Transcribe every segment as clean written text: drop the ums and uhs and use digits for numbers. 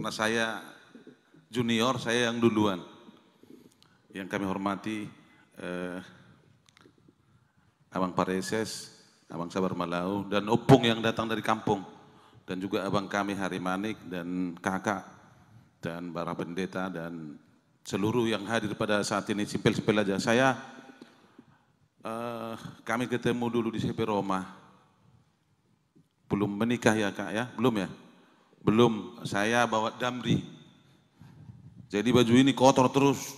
karena saya junior, saya yang duluan. Yang kami hormati Abang Pareses, Abang Sabar Malau, dan Opung yang datang dari kampung. Dan juga abang kami Hari Manik dan kakak dan para pendeta dan seluruh yang hadir pada saat ini, simpel-simpel aja. Kami ketemu dulu di CP Roma. Belum menikah ya kak ya? Belum ya? Belum, saya bawa damri. Jadi baju ini kotor terus.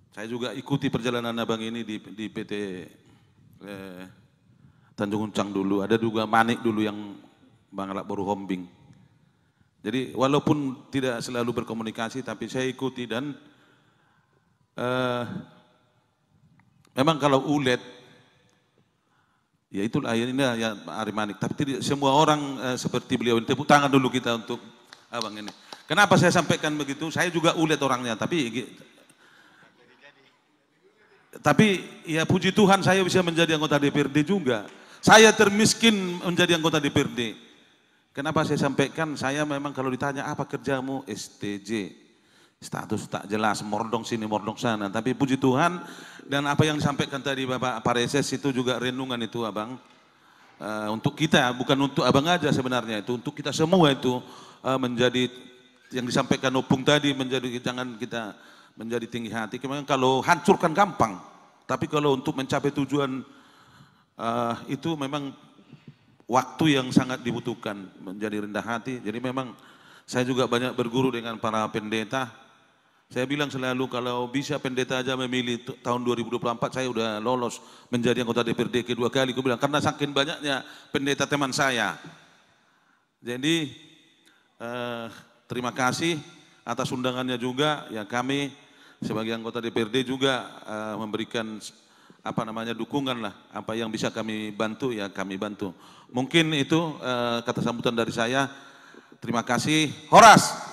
Saya juga ikuti perjalanan abang ini di PT Tanjung Uncang dulu. Ada juga Manik dulu yang Bang Alak Boru Hombing. Jadi walaupun tidak selalu berkomunikasi, tapi saya ikuti dan memang kalau ulet, ya itulah ini ya Ari Manik. Tapi tidak semua orang seperti beliau. Tepuk tangan dulu kita untuk abang ini. Kenapa saya sampaikan begitu? Saya juga ulet orangnya, tapi ya puji Tuhan saya bisa menjadi anggota DPRD juga. Saya termiskin menjadi anggota DPRD. Kenapa saya sampaikan? Saya memang kalau ditanya apa kerjamu, STJ, status tak jelas, mordong sini, mordong sana. Tapi puji Tuhan, dan apa yang disampaikan tadi Bapak Pareses itu juga renungan itu abang. Untuk kita, bukan untuk abang aja sebenarnya, itu untuk kita semua itu menjadi, yang disampaikan Opung tadi, menjadi jangan kita menjadi tinggi hati. Memang kalau hancurkan gampang, tapi kalau untuk mencapai tujuan itu memang waktu yang sangat dibutuhkan, menjadi rendah hati. Jadi memang saya juga banyak berguru dengan para pendeta. Saya bilang selalu kalau bisa pendeta aja memilih tahun 2024 saya udah lolos menjadi anggota DPRD kedua kali. Aku bilang karena saking banyaknya pendeta teman saya. Jadi terima kasih atas undangannya juga. Ya kami sebagai anggota DPRD juga memberikan dukungan lah, apa yang bisa kami bantu ya kami bantu. Mungkin itu kata sambutan dari saya. Terima kasih. Horas.